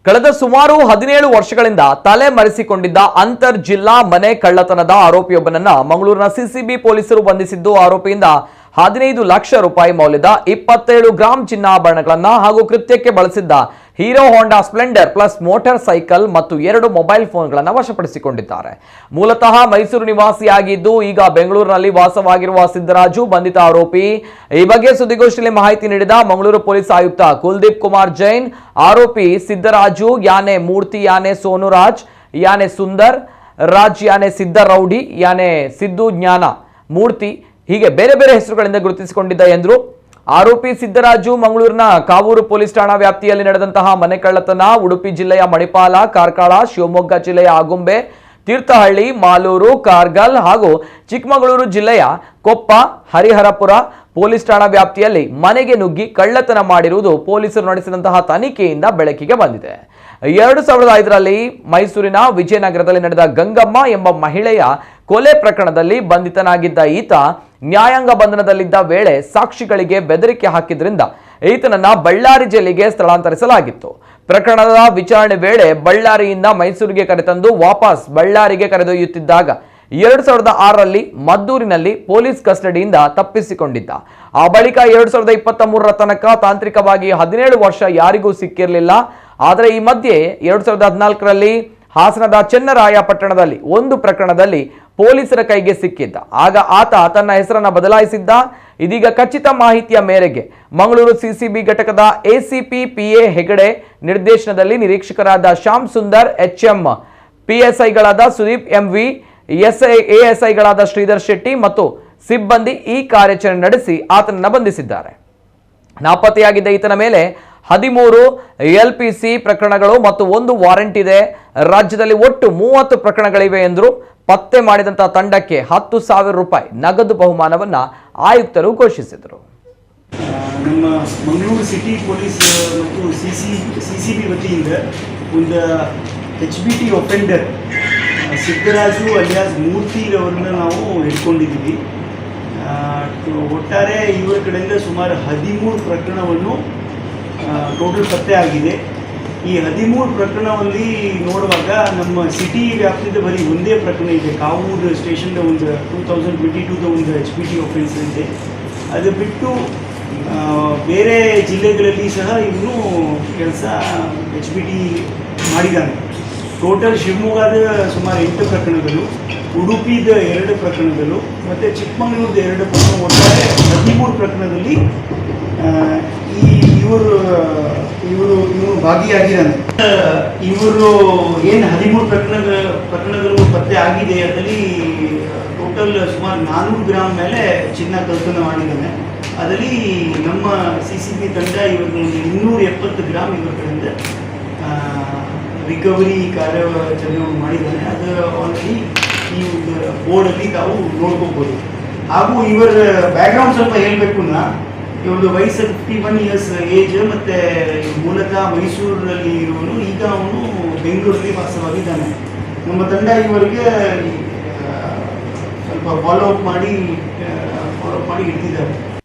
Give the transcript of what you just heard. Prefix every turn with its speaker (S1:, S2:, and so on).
S1: ಕಳೆದ ಸುಮಾರು 17 ವರ್ಷಗಳಿಂದ ತಲೆ ಮರೆಸಿಕೊಂಡಿದ್ದ ಅಂತರ್ ಜಿಲ್ಲಾ ಮನೆ ಕಳ್ಳತನದ ಆರೋಪಿಯೊಬ್ಬನನ್ನ ಮಂಗಳೂರಿನ ಸಿಸಿಬಿ ಪೊಲೀಸರು ಬಂಧಿಸಿದ್ದು ಆರೋಪಿಯಿಂದ 15 ಲಕ್ಷ ರೂಪಾಯಿ ಮೌಲ್ಯದ 27 ಗ್ರಾಂ ಚಿನ್ನಾಭರಣಗಳನ್ನು ಹಾಗೂ ಕೃತ್ಯಕ್ಕೆ ಬಳಸಿದ್ದ ಹೀರೋ ಹೋಂಡಾ ಸ್ಪ್ಲೆಂಡರ್ ಪ್ಲಸ್ ಮೋಟಾರ್ ಸೈಕಲ್ ಮತ್ತು 2 ಮೊಬೈಲ್ ಫೋನ್ಗಳನ್ನು ವಶಪಡಿಸಿಕೊಂಡಿದ್ದಾರೆ. ಮೂಲತಃ ಮೈಸೂರು ನಿವಾಸಿಯಾಗಿದ್ದು ಈಗ ಬೆಂಗಳೂರಿನಲ್ಲಿ ವಾಸವಾಗಿರುವ ಸಿದ್ದರಾಜು ಬಂಧಿತ ಆರೋಪಿ. ಈ ಬಗ್ಗೆ ಸುದ್ದಿಗೋಷ್ಠಿಯಲ್ಲಿ ಮಾಹಿತಿ ನೀಡಿದ ಮಂಗಳೂರು ಪೊಲೀಸ್ ಆಯುಕ್ತ ಕುಲದೀಪ್ ಕುಮಾರ್ ಜೈನ್, ಆರೋಪಿ ಸಿದ್ದರಾಜು ಯಾನೆ ಮೂರ್ತಿ ಯಾನೆ ಸೋನುರಾಜ್ ಯಾನೆ ಸುಂದರ್ ರಾಜ್ ಯಾನೆ ಸಿದ್ದರೌಡಿ ಯಾನೆ ಸಿದ್ದು ಜ್ಞಾನ ಮೂರ್ತಿ ಹೀಗೆ ಬೇರೆ ಬೇರೆ ಹೆಸರುಗಳಿಂದ ಗುರುತಿಸಿಕೊಂಡಿದ್ದ ಎಂದರು. ಆರೋಪಿ ಸಿದ್ದರಾಜು ಮಂಗಳೂರಿನ ಕಾವೂರು ಪೊಲೀಸ್ ಠಾಣಾ ವ್ಯಾಪ್ತಿಯಲ್ಲಿ ನಡೆದಂತಹ ಮನೆ ಕಳ್ಳತನ ಉಡುಪಿ ಜಿಲ್ಲೆಯ ಮಣಿಪಾಲ, ಕಾರ್ಕಳ, ಶಿವಮೊಗ್ಗ ಜಿಲ್ಲೆಯ ಆಗುಂಬೆ, ತೀರ್ಥಹಳ್ಳಿ, ಮಾಲೂರು, ಕಾರ್ಗಲ್ ಹಾಗೂ ಚಿಕ್ಕಮಗಳೂರು ಜಿಲ್ಲೆಯ ಕೊಪ್ಪ, ಹರಿಹರಪುರ ಪೊಲೀಸ್ ಠಾಣಾ ವ್ಯಾಪ್ತಿಯಲ್ಲಿ ಮನೆಗೆ ನುಗ್ಗಿ ಕಳ್ಳತನ ಮಾಡಿರುವುದು ಪೊಲೀಸರು ನಡೆಸಿದಂತಹ ತನಿಖೆಯಿಂದ ಬೆಳಕಿಗೆ ಬಂದಿದೆ. 2005ರಲ್ಲಿ ಮೈಸೂರಿನ ವಿಜಯನಗರದಲ್ಲಿ ನಡೆದ ಗಂಗಮ್ಮ ಎಂಬ ಮಹಿಳೆಯ ಕೊಲೆ ಪ್ರಕರಣದಲ್ಲಿ ಬಂಧಿತನಾಗಿದ್ದ ಈತ ನ್ಯಾಯಾಂಗ ಬಂಧನದಲ್ಲಿದ್ದ ವೇಳೆ ಸಾಕ್ಷಿಗಳಿಗೆ ಬೆದರಿಕೆ ಹಾಕಿದ್ರಿಂದ ಈತನನ್ನ ಬಳ್ಳಾರಿ ಜೈಲಿಗೆ ಸ್ಥಳಾಂತರಿಸಲಾಗಿತ್ತು. ಪ್ರಕರಣದ ವಿಚಾರಣೆ ವೇಳೆ ಬಳ್ಳಾರಿಯಿಂದ ಮೈಸೂರಿಗೆ ಕರೆತಂದು ವಾಪಸ್ ಬಳ್ಳಾರಿಗೆ ಕರೆದೊಯ್ಯುತ್ತಿದ್ದಾಗ 2006ರಲ್ಲಿ ಮದ್ದೂರಿನಲ್ಲಿ ಪೊಲೀಸ್ ಕಸ್ಟಡಿಯಿಂದ ತಪ್ಪಿಸಿಕೊಂಡಿದ್ದ. ಆ ಬಳಿಕ 2023ರ ತನಕ ತಾಂತ್ರಿಕವಾಗಿ 17 ವರ್ಷ ಯಾರಿಗೂ ಸಿಕ್ಕಿರಲಿಲ್ಲ. ಆದರೆ ಈ ಮಧ್ಯೆ 2014ರಲ್ಲಿ ಹಾಸನದ ಚೆನ್ನರಾಯ ಪಟ್ಟಣದಲ್ಲಿ ಒಂದು ಪ್ರಕರಣದಲ್ಲಿ ಪೊಲೀಸರ ಕೈಗೆ ಸಿಕ್ಕಿದ್ದ. ಆಗ ಆತ ತನ್ನ ಹೆಸರನ್ನು ಬದಲಾಯಿಸಿದ್ದ. ಇದೀಗ ಖಚಿತ ಮಾಹಿತಿಯ ಮೇರೆಗೆ ಮಂಗಳೂರು ಸಿಸಿಬಿ ಘಟಕದ ಎಸಿಪಿ ಪಿಎ ಹೆಗಡೆ ನಿರ್ದೇಶನದಲ್ಲಿ ನಿರೀಕ್ಷಕರಾದ ಶ್ಯಾಮ್ ಸುಂದರ್ ಎಚ್ಎಂ, ಪಿಎಸ್ಐಗಳಾದ ಸುದೀಪ್ ಎಂವಿ, ಎಎಸ್ಐಗಳಾದ ಶ್ರೀಧರ್ ಶೆಟ್ಟಿ ಮತ್ತು ಸಿಬ್ಬಂದಿ ಈ ಕಾರ್ಯಾಚರಣೆ ನಡೆಸಿ ಆತನನ್ನು ಬಂಧಿಸಿದ್ದಾರೆ. ನಾಪತ್ತೆಯಾಗಿದ್ದ ಈತನ ಮೇಲೆ 13 ಎಲ್ಪಿಸಿ ಪ್ರಕರಣಗಳು ಮತ್ತು 1 ವಾರೆಂಟ್ ಇದೆ. ರಾಜ್ಯದಲ್ಲಿ ಒಟ್ಟು 30 ಪ್ರಕರಣಗಳಿವೆ ಎಂದರು. ಪತ್ತೆ ಮಾಡಿದಂತಹ ತಂಡಕ್ಕೆ 10,000 ರೂಪಾಯಿ ನಗದು ಬಹುಮಾನವನ್ನ ಆಯುಕ್ತರು ಘೋಷಿಸಿದರು.
S2: ನಮ್ಮ ಮಂಗಳೂರು ಸಿಟಿ ಪೊಲೀಸ್ ಮತ್ತು ಸಿಸಿಬಿ ವತಿಯಿಂದ ಒಂದು HBT ಒಫೆಂಡರ್ ಸಿದ್ದರಾಜು ಅಲಿಯಾಸ್ ಮೂರ್ತಿರವರನ್ನ ನಾವು ಹಿಡ್ಕೊಂಡಿದ್ದೀವಿ. ಒಟ್ಟಾರೆ ಇವರ ಕಡೆಯಿಂದ ಸುಮಾರು 13 ಪ್ರಕರಣವನ್ನು ಟೋಟಲ್ ಪತ್ತೆ ಆಗಿದೆ. ಈ 13 ಪ್ರಕರಣದಲ್ಲಿ ನೋಡುವಾಗ ನಮ್ಮ ಸಿಟಿ ವ್ಯಾಪ್ತಿಯಿಂದ ಬರೀ ಒಂದೇ ಪ್ರಕರಣ ಇದೆ. ಕಾವೂರು ಸ್ಟೇಷನ್ದ ಒಂದು 2022ದ ಒಂದು HBT ಒಫೆನ್ಸ್ ಇದೆ. ಅದು ಬಿಟ್ಟು ಬೇರೆ ಜಿಲ್ಲೆಗಳಲ್ಲಿ ಸಹ ಇವನು ಕೆಲಸ HBT ಮಾಡಿದ್ದಾನೆ. ಟೋಟಲ್ ಶಿವಮೊಗ್ಗದ ಸುಮಾರು 8 ಪ್ರಕರಣಗಳು, ಉಡುಪಿದ 2 ಪ್ರಕರಣಗಳು ಮತ್ತು ಚಿಕ್ಕಮಗಳೂರದ 2 ಪ್ರಕರಣ, ಒಟ್ಟಾರೆ 13 ಪ್ರಕರಣದಲ್ಲಿ ಇವರು ಭಾಗಿಯಾಗಿದ್ದಾನೆ. ಇವರು ಏನು 13 ಪ್ರಕರಣಗಳು ಪತ್ತೆ ಆಗಿದೆ, ಅದರಲ್ಲಿ ಟೋಟಲ್ ಸುಮಾರು 400 ಗ್ರಾಮ್ ಮೇಲೆ ಚಿನ್ನ ಕಳ್ಳತನ ಮಾಡಿದ್ದಾನೆ. ಅದರಲ್ಲಿ ನಮ್ಮ ಸಿಸಿಬಿ ತಂಡ ಇವರಿಗೆ 270 ಗ್ರಾಮ್ ಇವರ ಕಡೆಯಿಂದ ರಿಕವರಿ ಕಾರ್ಯಾಚರಣೆ ಮಾಡಿದ್ದಾನೆ. ಅದು ಆಲ್ರೆಡಿ ಈ ಬೋರ್ಡಲ್ಲಿ ತಾವು ನೋಡ್ಕೋಬೋದು. ಹಾಗೂ ಇವರ ಬ್ಯಾಕ್ಗ್ರೌಂಡ್ ಸ್ವಲ್ಪ ಹೇಳಬೇಕು ನಾ, ಇವರದು ವಯಸ್ಸು 51 ಇಯರ್ಸ್ ಏಜ್, ಮತ್ತು ಮೂಲತಃ ಮೈಸೂರಿನಲ್ಲಿ ಇರುವನು. ಈಗ ಅವನು ಬೆಂಗಳೂರಲ್ಲಿ ವಾಸವಾಗಿದ್ದಾನೆ. ನಮ್ಮ ತಂಡ ಇವರಿಗೆ ಸ್ವಲ್ಪ ಫಾಲೋ ಅಪ್ ಮಾಡಿ ಇಡ್ತಿದ್ದಾರೆ.